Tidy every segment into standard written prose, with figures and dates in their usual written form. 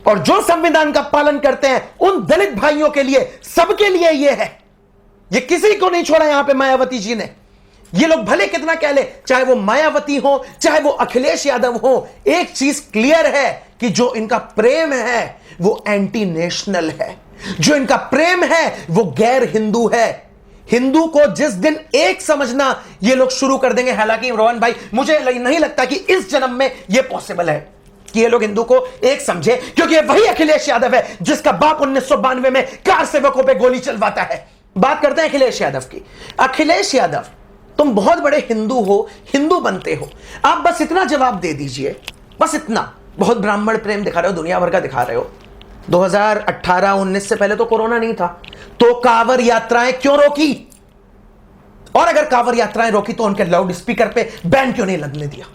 और जो संविधान का पालन करते हैं उन दलित भाइयों के लिए, सबके लिए यह है। ये किसी को नहीं छोड़ा यहां पे मायावती जी ने। ये लोग भले कितना कह ले, चाहे वो मायावती हो चाहे वो अखिलेश यादव हो, एक चीज क्लियर है कि जो इनका प्रेम है वो एंटी नेशनल है, जो इनका प्रेम है वो गैर हिंदू है। हिंदू को जिस दिन एक समझना ये लोग शुरू कर देंगे, हालांकि रोहन भाई मुझे नहीं लगता कि इस जन्म में ये पॉसिबल है कि ये लोग हिंदू को एक समझे, क्योंकि ये वही अखिलेश यादव है जिसका बाप 1992 में कार सेवकों पे गोली चलवाता है। बात करते हैं अखिलेश यादव की। अखिलेश यादव, तुम बहुत बड़े हिंदू हो, हिंदू बनते हो, आप बस इतना जवाब दे दीजिए, बस इतना। बहुत ब्राह्मण प्रेम दिखा रहे हो, दुनिया भर का दिखा रहे हो। 2018-19 से पहले तो कोरोना नहीं था, तो कांवड़ यात्राएं क्यों रोकी? और अगर कांवड़ यात्राएं रोकी तो उनके लाउड स्पीकर पे बैन क्यों नहीं लगने दिया?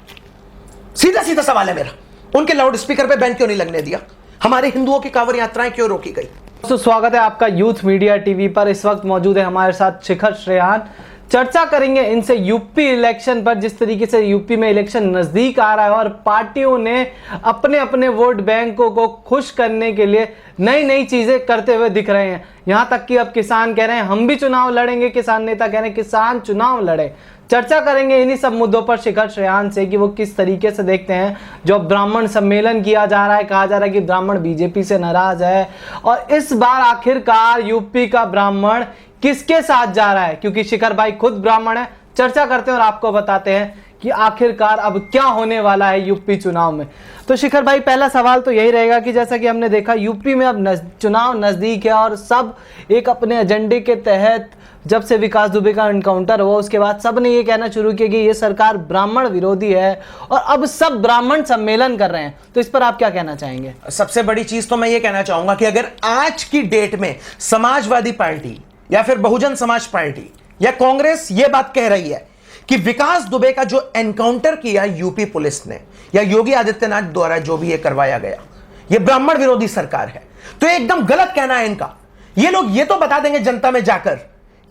सीधा सीधा सवाल है मेरा, उनके लाउड स्पीकर पे बैन क्यों नहीं लगने दिया? हमारे हिंदुओं की कांवड़ यात्राएं क्यों रोकी गई? तो स्वागत है आपका यूथ मीडिया टीवी पर। इस वक्त मौजूद है हमारे साथ शिखर श्रेयान। चर्चा करेंगे इनसे यूपी इलेक्शन पर, जिस तरीके से यूपी में इलेक्शन नजदीक आ रहा है और पार्टियों ने अपने अपने वोट बैंकों को खुश करने के लिए नई नई चीजें करते हुए दिख रहे हैं। यहां तक कि अब किसान कह रहे हैं हम भी चुनाव लड़ेंगे, किसान नेता कह रहे हैं किसान चुनाव लड़े। चर्चा करेंगे इन्हीं सब मुद्दों पर शिखर श्रेयान से कि वो किस तरीके से देखते हैं जो ब्राह्मण सम्मेलन किया जा रहा है। कहा जा रहा है कि ब्राह्मण बीजेपी से नाराज है और इस बार आखिरकार यूपी का ब्राह्मण किसके साथ जा रहा है, क्योंकि शिखर भाई खुद ब्राह्मण है। चर्चा करते हैं और आपको बताते हैं कि आखिरकार अब क्या होने वाला है यूपी चुनाव में। तो शिखर भाई, पहला सवाल तो यही रहेगा कि जैसा कि हमने देखा यूपी में अब चुनाव नजदीक है और सब एक अपने एजेंडे के तहत, जब से विकास दुबे का एनकाउंटर हुआ उसके बाद सब ने ये कहना शुरू किया कि ये सरकार ब्राह्मण विरोधी है और अब सब ब्राह्मण सम्मेलन कर रहे हैं। तो इस पर आप क्या कहना चाहेंगे? सबसे बड़ी चीज तो मैं ये कहना चाहूंगा कि अगर आज की डेट में समाजवादी पार्टी या फिर बहुजन समाज पार्टी या कांग्रेस ये बात कह रही है कि विकास दुबे का जो एनकाउंटर किया यूपी पुलिस ने या योगी आदित्यनाथ द्वारा जो भी ये करवाया गया, ये ब्राह्मण विरोधी सरकार है, तो ये एकदम गलत कहना है इनका। ये लोग ये तो बता देंगे जनता में जाकर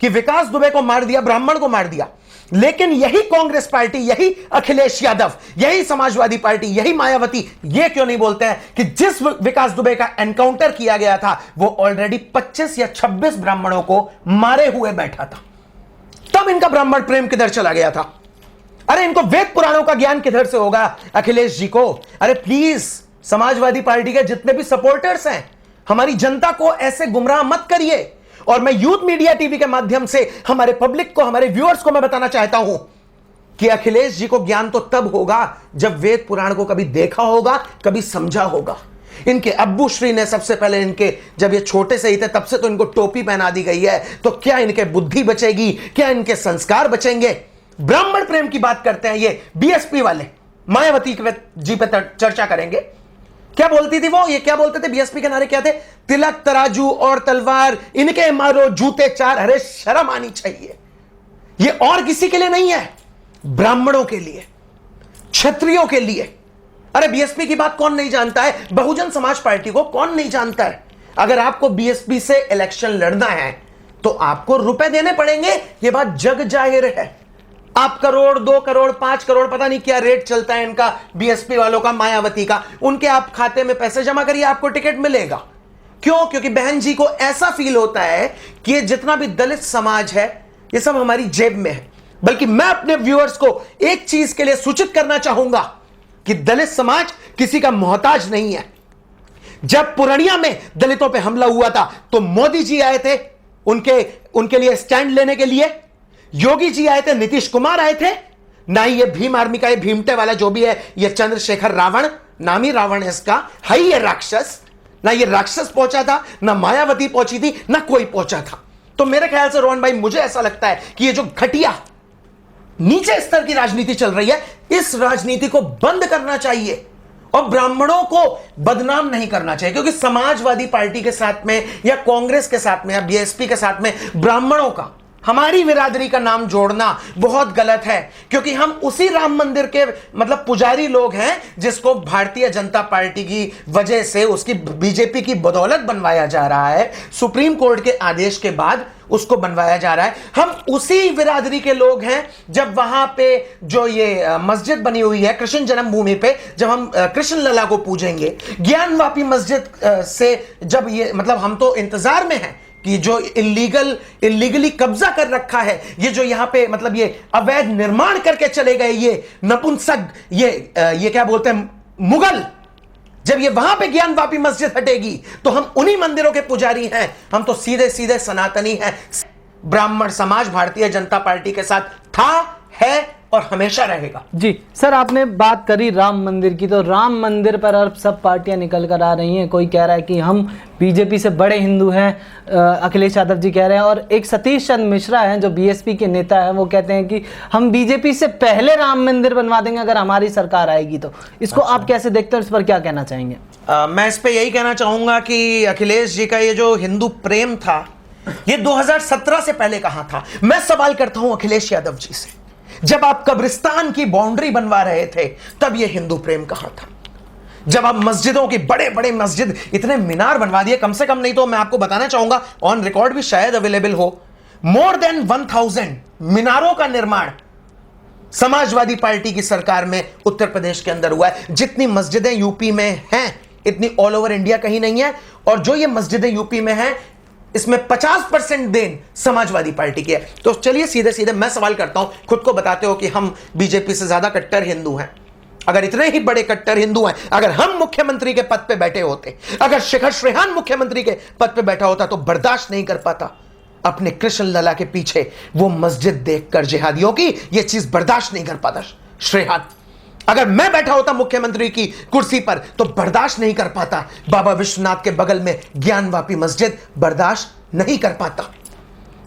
कि विकास दुबे को मार दिया, ब्राह्मण को मार दिया, लेकिन यही कांग्रेस पार्टी, यही अखिलेश यादव, यही समाजवादी पार्टी, यही मायावती ये क्यों नहीं बोलते हैं कि जिस विकास दुबे का एनकाउंटर किया गया था वो ऑलरेडी 25 या 26 ब्राह्मणों को मारे हुए बैठा था। तब इनका ब्राह्मण प्रेम किधर चला गया था? अरे इनको वेद पुराणों का ज्ञान किधर से होगा अखिलेश जी को? अरे प्लीज, समाजवादी पार्टी के जितने भी सपोर्टर्स हैं, हमारी जनता को ऐसे गुमराह मत करिए। और मैं यूथ मीडिया टीवी के माध्यम से हमारे पब्लिक को, हमारे व्यूअर्स को मैं बताना चाहता हूं कि अखिलेश जी को ज्ञान तो तब होगा जब वेद पुराण को कभी देखा होगा, कभी समझा होगा। इनके अब्बू श्री ने सबसे पहले, इनके जब ये छोटे से ही थे तब से तो इनको टोपी पहना दी गई है, तो क्या इनके बुद्धि बचेगी? क्या इनके संस्कार बचेंगे? ब्राह्मण प्रेम की बात करते हैं ये बीएसपी वाले। मायावती जी पे चर्चा करेंगे। क्या बोलती थी वो? ये क्या बोलते थे? बीएसपी के नारे क्या थे? तिलक, तराजू और तलवार, इनके मारो जूते चार। अरे शर्म आनी चाहिए। ये और किसी के लिए नहीं है, ब्राह्मणों के लिए, क्षत्रियों के लिए। अरे बीएसपी की बात कौन नहीं जानता है? बहुजन समाज पार्टी को कौन नहीं जानता है? अगर आपको बीएसपी से इलेक्शन लड़ना है तो आपको रुपए देने पड़ेंगे, ये बात जग जाहिर है। आप करोड़, 2 करोड़, 5 करोड़, पता नहीं क्या रेट चलता है इनका बीएसपी वालों का, मायावती का, उनके आप खाते में पैसे जमा करिए, आपको टिकट मिलेगा। क्यों? क्योंकि बहन जी को ऐसा फील होता है कि ये जितना भी दलित समाज है ये सब हमारी जेब में है। बल्कि मैं अपने व्यूअर्स को एक चीज के लिए सूचित करना चाहूंगा कि दलित समाज किसी का मोहताज नहीं है। जब पुरनिया में दलितों पे हमला हुआ था तो मोदी जी आए थे उनके लिए स्टैंड लेने के लिए, योगी जी आए थे, नीतीश कुमार आए थे। ना ही ये भीम आर्मी का, ये भीमटे वाला जो भी है, ये चंद्रशेखर रावण, नामी रावण है इसका, है ये राक्षस। ना ये राक्षस पहुंचा था, ना मायावती पहुंची थी, ना कोई पहुंचा था। तो मेरे ख्याल से रोहन भाई, मुझे ऐसा लगता है कि ये जो घटिया नीचे स्तर की राजनीति चल रही है, इस राजनीति को बंद करना चाहिए और ब्राह्मणों को बदनाम नहीं करना चाहिए। क्योंकि समाजवादी पार्टी के साथ में या कांग्रेस के साथ में या बीएसपी के साथ में ब्राह्मणों का हमारी बिरादरी का नाम जोड़ना बहुत गलत है, क्योंकि हम उसी राम मंदिर के मतलब पुजारी लोग हैं जिसको भारतीय जनता पार्टी की वजह से, उसकी बीजेपी की बदौलत बनवाया जा रहा है। सुप्रीम कोर्ट के आदेश के बाद उसको बनवाया जा रहा है। हम उसी बिरादरी के लोग हैं जब वहां पे जो ये मस्जिद बनी हुई है कृष्ण जन्मभूमि पे, जब हम कृष्ण लला को पूजेंगे, ज्ञानवापी मस्जिद से जब ये मतलब हम तो इंतजार में हैं कि जो इलीगली कब्जा कर रखा है, ये जो यहां पे मतलब ये अवैध निर्माण करके चले गए, ये नपुंसक, ये क्या बोलते हैं मुगल, जब ये वहां पे ज्ञानवापी मस्जिद हटेगी तो हम उन्हीं मंदिरों के पुजारी हैं। हम तो सीधे सीधे सनातनी हैं। ब्राह्मण समाज भारतीय जनता पार्टी के साथ था, है और हमेशा रहेगा। जी सर, आपने बात करी राम मंदिर की, तो राम मंदिर पर अब सब पार्टियां निकल कर आ रही हैं। कोई कह रहा है कि हम बीजेपी से बड़े हिंदू हैं, अखिलेश यादव जी कह रहे हैं, और एक सतीश चंद्र मिश्रा हैं जो बीएसपी के नेता हैं, वो कहते हैं कि हम बीजेपी से पहले राम मंदिर बनवा देंगे अगर हमारी सरकार आएगी तो। इसको आप कैसे देखते हैं, इस पर क्या कहना चाहेंगे? मैं इस पर यही कहना चाहूंगा कि अखिलेश जी का ये जो हिंदू प्रेम था, ये 2017 से पहले कहां था। मैं सवाल करता हूं अखिलेश यादव जी से, जब आप कब्रिस्तान की बाउंड्री बनवा रहे थे तब यह हिंदू प्रेम कहां था? जब आप मस्जिदों की बड़े बड़े मस्जिद, इतने मीनार बनवा दिए, कम से कम नहीं तो मैं आपको बताना चाहूंगा, ऑन रिकॉर्ड भी शायद अवेलेबल हो, मोर देन 1000 मीनारों का निर्माण समाजवादी पार्टी की सरकार में उत्तर प्रदेश के अंदर हुआ है। जितनी मस्जिदें यूपी में हैं इतनी ऑल ओवर इंडिया कहीं नहीं है। और जो ये मस्जिदें यूपी में हैं इसमें 50% देन समाजवादी पार्टी की है। तो चलिए सीधे सीधे मैं सवाल करता हूं, खुद को बताते हो कि हम बीजेपी से ज्यादा कट्टर हिंदू हैं। अगर इतने ही बड़े कट्टर हिंदू हैं, अगर हम मुख्यमंत्री के पद पे बैठे होते, अगर शिखर श्रेहान मुख्यमंत्री के पद पे बैठा होता, तो बर्दाश्त नहीं कर पाता अपने कृष्ण लला के पीछे वो मस्जिद देखकर जिहादियों की, ये चीज बर्दाश्त नहीं कर पाता श्रेहान। अगर मैं बैठा होता मुख्यमंत्री की कुर्सी पर तो बर्दाश्त नहीं कर पाता बाबा विश्वनाथ के बगल में ज्ञानवापी मस्जिद, बर्दाश्त नहीं कर पाता।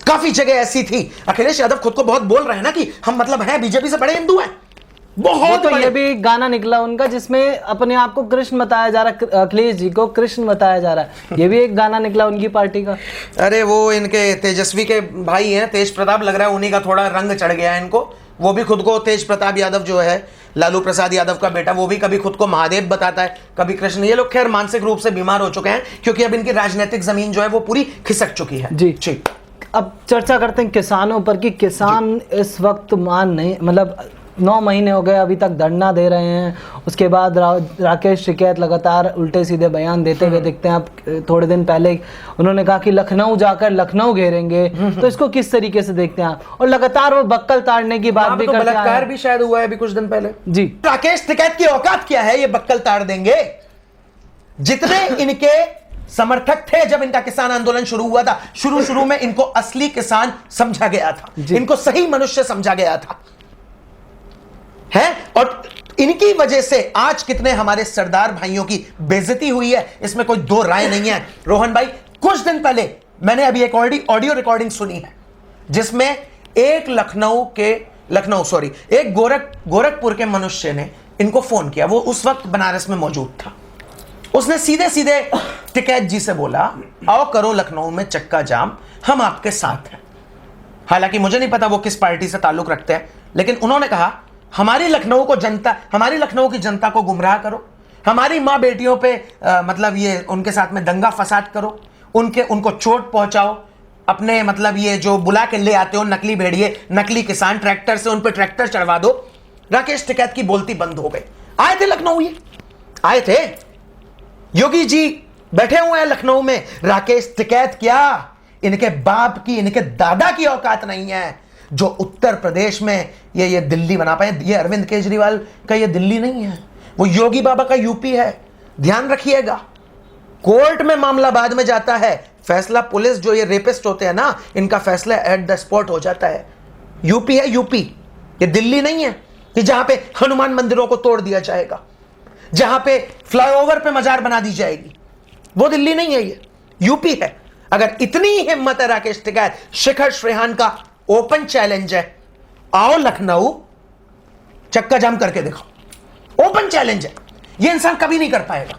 काफी जगह ऐसी थी। अखिलेश यादव खुद को बहुत बोल रहे हैं ना कि हम मतलब हैं बीजेपी से बड़े हिंदू हैं, बहुत। तो ये भी एक गाना निकला उनका जिसमें अपने आप को कृष्ण बताया जा रहा है, अखिलेश जी को कृष्ण बताया जा रहा है, ये भी एक गाना निकला उनकी पार्टी का। अरे वो इनके तेजस्वी के भाई हैं, तेज प्रताप, लग रहा है उन्हीं का थोड़ा रंग चढ़ गया है इनको। वो भी खुद को, तेज प्रताप यादव जो है लालू प्रसाद यादव का बेटा, वो भी कभी खुद को महादेव बताता है, कभी कृष्ण। ये लोग खैर मानसिक रूप से बीमार हो चुके हैं क्योंकि अब इनकी राजनीतिक जमीन जो है वो पूरी खिसक चुकी है। जी जी। अब चर्चा करते हैं किसानों पर कि किसान इस वक्त मतलब 9 महीने हो गए अभी तक धरना दे रहे हैं। उसके बाद राकेश टिकैत लगातार उल्टे सीधे बयान देते हुए दिखते हैं। अब थोड़े दिन पहले उन्होंने कहा कि लखनऊ जाकर लखनऊ घेरेंगे, तो इसको किस तरीके से देखते हैं आप? और लगातार वो बक्कल ताड़ने की बात भी करते हैं। बलात्कार भी शायद हुआ है अभी कुछ दिन पहले। जी, राकेश टिकैत की औकात क्या है, ये बक्कल ताड़ देंगे? जितने इनके समर्थक थे जब इनका किसान आंदोलन शुरू हुआ था, शुरू में इनको असली किसान समझा गया था, इनको सही मनुष्य समझा गया था, है। और इनकी वजह से आज कितने हमारे सरदार भाइयों की बेइज्जती हुई है, इसमें कोई दो राय नहीं है। रोहन भाई, कुछ दिन पहले मैंने अभी एक ऑडियो रिकॉर्डिंग सुनी है जिसमें एक एक गोरखपुर के मनुष्य ने इनको फोन किया। वो उस वक्त बनारस में मौजूद था। उसने सीधे सीधे टिकैत जी से बोला, आओ करो लखनऊ में चक्का जाम, हम आपके साथ हैं। हालांकि मुझे नहीं पता वो किस पार्टी से ताल्लुक रखते हैं, लेकिन उन्होंने कहा हमारी लखनऊ की जनता को गुमराह करो, हमारी माँ बेटियों पे मतलब ये उनके साथ में दंगा फसाद करो, उनको चोट पहुंचाओ, अपने मतलब ये जो बुला के ले आते हो नकली भेड़िए, नकली किसान, ट्रैक्टर से उन पे ट्रैक्टर चढ़वा दो। राकेश टिकैत की बोलती बंद हो गई। आए थे लखनऊ, ये आए थे, योगी जी बैठे हुए हैं लखनऊ में। राकेश टिकैत क्या, इनके बाप की, इनके दादा की औकात नहीं है जो उत्तर प्रदेश में ये दिल्ली बना पाए। ये अरविंद केजरीवाल का ये दिल्ली नहीं है, वो योगी बाबा का यूपी है। ध्यान रखिएगा, कोर्ट में मामला बाद में जाता है, फैसला पुलिस, जो ये रेपिस्ट होते हैं ना, इनका फैसला एट द स्पॉट हो जाता है। यूपी है यूपी, ये दिल्ली नहीं है कि जहां पे हनुमान मंदिरों को तोड़ दिया जाएगा, जहां पे फ्लाईओवर पे मजार बना दी जाएगी। वो दिल्ली नहीं है, ये यूपी है। अगर इतनी हिम्मत है राकेश टिकैत, शिखर श्रेहान का ओपन चैलेंज है, आओ लखनऊ चक्का जाम करके दिखाओ। ओपन चैलेंज है, ये इंसान कभी नहीं कर पाएगा।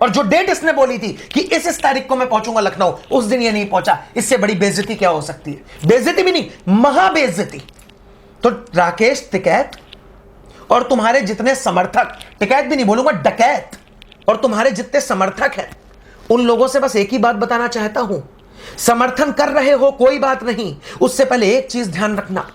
और जो डेट इसने बोली थी कि इस तारीख को मैं पहुंचूंगा लखनऊ, उस दिन ये नहीं पहुंचा। इससे बड़ी बेइज्जती क्या हो सकती है? बेइज्जती भी नहीं, महाबेइज्जती। तो राकेश टिकैत और तुम्हारे जितने समर्थक, टिकैत भी नहीं बोलूंगा, डकैत, और तुम्हारे जितने समर्थक हैं, उन लोगों से बस एक ही बात बताना चाहता हूं, समर्थन कर रहे हो कोई बात नहीं, उससे पहले एक चीज ध्यान रखना,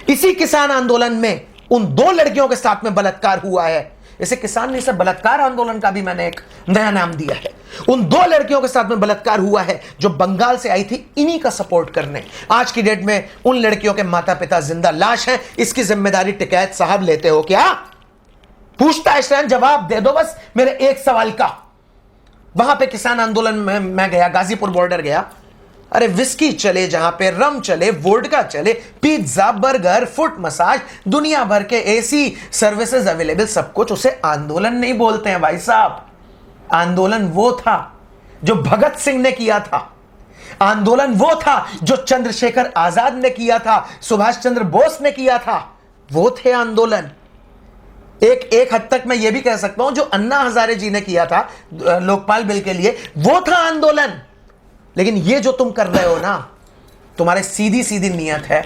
इसी किसान आंदोलन में उन 2 लड़कियों के साथ में बलात्कार हुआ है। इसे किसान नहीं, से बलात्कार आंदोलन का भी मैंने एक नया नाम दिया है। उन 2 लड़कियों के साथ में बलात्कार हुआ है जो बंगाल से आई थी इन्हीं का सपोर्ट करने। आज की डेट में उन लड़कियों के माता पिता जिंदा लाश हैं। इसकी जिम्मेदारी टिकैत साहब लेते हो क्या? पूछता है, जवाब दे दो बस मेरे एक सवाल का। वहां पे किसान आंदोलन में मैं गया, गाजीपुर बॉर्डर गया, अरे विस्की चले, जहां पे रम चले, वोडका चले, पिज्जा, बर्गर, फुट मसाज, दुनिया भर के एसी सर्विसेज अवेलेबल, सब कुछ। उसे आंदोलन नहीं बोलते हैं भाई साहब। आंदोलन वो था जो भगत सिंह ने किया था, आंदोलन वो था जो चंद्रशेखर आजाद ने किया था, सुभाष चंद्र बोस ने किया था, वो थे आंदोलन। एक हद तक मैं यह भी कह सकता हूं जो अन्ना हजारे जी ने किया था लोकपाल बिल के लिए, वो था आंदोलन। लेकिन ये जो तुम कर रहे हो ना, तुम्हारे सीधी सीधी नियत है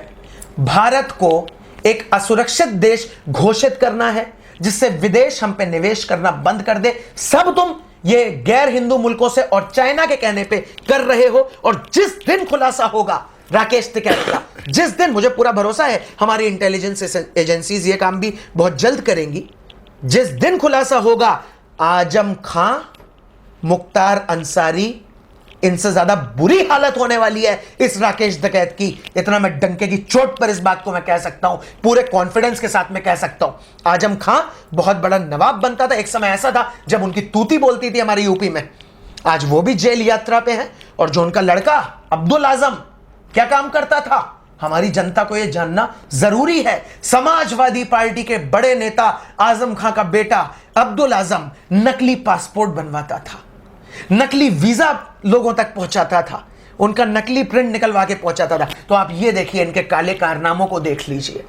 भारत को एक असुरक्षित देश घोषित करना है, जिससे विदेश हम पे निवेश करना बंद कर दे। सब तुम ये गैर हिंदू मुल्कों से और चाइना के कहने पे कर रहे हो। और जिस दिन खुलासा होगा राकेश टिकैत का, जिस दिन, मुझे पूरा भरोसा है हमारी इंटेलिजेंस एजेंसीज ये काम भी बहुत जल्द करेंगी, जिस दिन खुलासा होगा, आजम खां, मुख्तार अंसारी, इनसे ज्यादा बुरी हालत होने वाली है इस राकेश टिकैत की। इतना मैं डंके की चोट पर इस बात को मैं कह सकता हूं, पूरे कॉन्फिडेंस के साथ मैं कह सकता हूं। आजम खां बहुत बड़ा नवाब बनता था, एक समय ऐसा था जब उनकी तूती बोलती थी हमारी यूपी में। आज वो भी जेल यात्रा पे है। और जो उनका लड़का अब्दुल आजम क्या काम करता था, हमारी जनता को यह जानना जरूरी है। समाजवादी पार्टी के बड़े नेता आजम खां का बेटा अब्दुल आजम नकली पासपोर्ट बनवाता था, नकली वीजा लोगों तक पहुंचाता था, उनका नकली प्रिंट निकलवा के पहुंचाता था। तो आप ये देखिए, इनके काले कारनामों को देख लीजिए,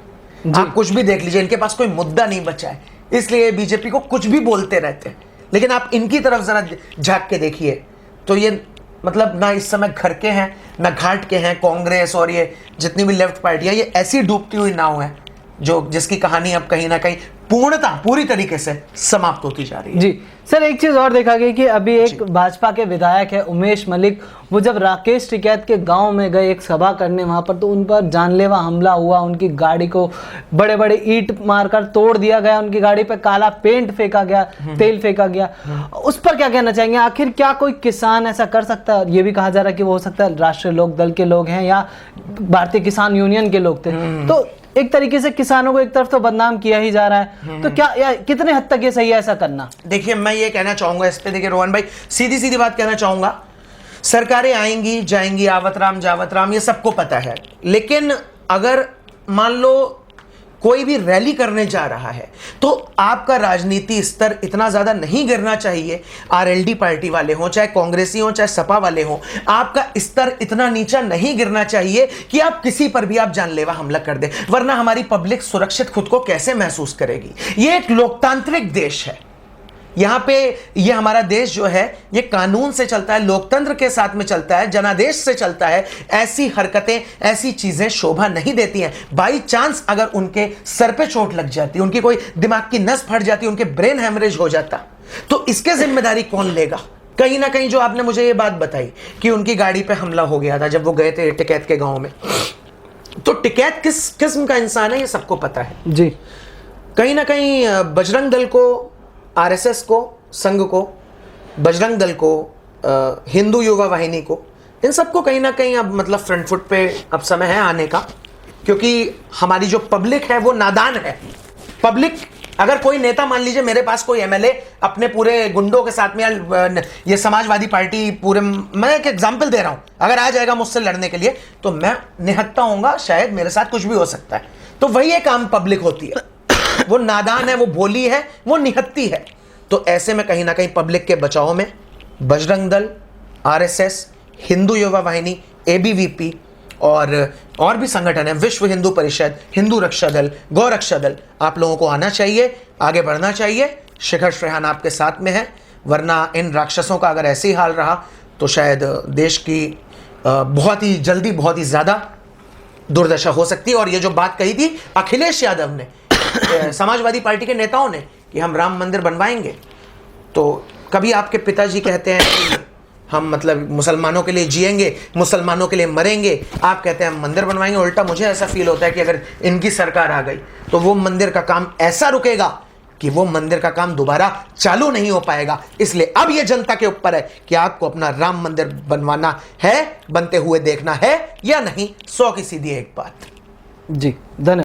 आप कुछ भी देख लीजिए, इनके पास कोई मुद्दा नहीं बचा है, इसलिए बीजेपी को कुछ भी बोलते रहते हैं। लेकिन आप इनकी तरफ जरा झांक के देखिए तो ये मतलब ना इस समय घर के हैं ना घाट के हैं। कांग्रेस और ये जितनी भी लेफ्ट पार्टियां, ये ऐसी डूबती हुई नाव है जिसकी कहानी अब कहीं ना कहीं पूरी तरीके से समाप्त होती जा रही है। जी सर, एक चीज और देखा गया कि अभी एक भाजपा के विधायक है उमेश मलिक, वो जब राकेश टिकैत के गांव में गए एक सभा करने, वहां पर तो उन पर जानलेवा हमला हुआ, उनकी गाड़ी को बड़े बड़े ईंट मारकर तोड़ दिया गया, उनकी गाड़ी पे काला पेंट फेंका गया, तेल फेंका गया। उस पर क्या कहना चाहेंगे? आखिर क्या कोई किसान ऐसा कर सकता है? ये भी कहा जा रहा है कि वो हो सकता है राष्ट्रीय लोक दल के लोग हैं या भारतीय किसान यूनियन के लोग थे। तो एक तरीके से किसानों को एक तरफ तो बदनाम किया ही जा रहा है, तो क्या या कितने हद तक ये सही है ऐसा करना? देखिए, मैं ये कहना चाहूंगा इस पे, देखिए रोहन भाई, सीधी सीधी बात कहना चाहूंगा, सरकारें आएंगी जाएंगी, आवत राम जावत राम, ये सबको पता है। लेकिन अगर मान लो कोई भी रैली करने जा रहा है तो आपका राजनीति स्तर इतना ज्यादा नहीं गिरना चाहिए। आरएलडी पार्टी वाले हों, चाहे कांग्रेसी हों, चाहे सपा वाले हों, आपका स्तर इतना नीचा नहीं गिरना चाहिए कि आप किसी पर भी आप जानलेवा हमला कर दें, वरना हमारी पब्लिक सुरक्षित खुद को कैसे महसूस करेगी? ये एक लोकतांत्रिक देश है, यहां पे ये हमारा देश जो है ये कानून से चलता है, लोकतंत्र के साथ में चलता है, जनादेश से चलता है। ऐसी हरकतें, ऐसी चीजें शोभा नहीं देती हैं। बाई चांस अगर उनके सर पे चोट लग जाती, उनकी कोई दिमाग की नस फट जाती, उनके ब्रेन हैमरेज हो जाता, तो इसके जिम्मेदारी कौन लेगा? कहीं ना कहीं जो आपने मुझे ये बात बताई कि उनकी गाड़ी पे हमला हो गया था जब वो गए थे टिकैत के गांव में, तो टिकैत किस किस्म का इंसान है ये सबको पता है जी। कहीं ना कहीं बजरंग दल को, आरएसएस को, संघ को, बजरंग दल को, हिंदू युवा वाहिनी को, इन सबको कहीं ना कहीं अब मतलब फ्रंट फुट पे अब समय है आने का, क्योंकि हमारी जो पब्लिक है वो नादान है। पब्लिक, अगर कोई नेता, मान लीजिए मेरे पास कोई एमएलए अपने पूरे गुंडों के साथ में, ये समाजवादी पार्टी पूरे, मैं एक एग्जांपल दे रहा हूं, अगर आ जाएगा मुझसे लड़ने के लिए तो मैं निहत्ता होऊंगा, शायद मेरे साथ कुछ भी हो सकता है। तो वही एक आम पब्लिक होती है, वो नादान है, वो भोली है, वो निहत्ती है। तो ऐसे में कहीं ना कहीं पब्लिक के बचाव में बजरंग दल, आरएसएस, हिंदू युवा वाहिनी, एबीवीपी और भी संगठन है, विश्व हिंदू परिषद, हिंदू रक्षा दल, गौ रक्षा दल, आप लोगों को आना चाहिए, आगे बढ़ना चाहिए। शिखर श्रेहान आपके साथ में है, वरना इन राक्षसों का अगर ऐसे ही हाल रहा तो शायद देश की बहुत ही जल्दी बहुत ही ज़्यादा दुर्दशा हो सकती है। और ये जो बात कही थी अखिलेश यादव ने समाजवादी पार्टी के नेताओं ने कि हम राम मंदिर बनवाएंगे, तो कभी आपके पिताजी कहते हैं कि हम मतलब मुसलमानों के लिए जिएंगे, मुसलमानों के लिए मरेंगे, आप कहते हैं हम मंदिर बनवाएंगे। उल्टा मुझे ऐसा फील होता है कि अगर इनकी सरकार आ गई तो वो मंदिर का काम ऐसा रुकेगा कि वो मंदिर का काम दोबारा चालू नहीं हो पाएगा। इसलिए अब ये जनता के ऊपर है कि आपको अपना राम मंदिर बनवाना है, बनते हुए देखना है या नहीं। 100 की सीधी एक बात। जी धन्यवाद।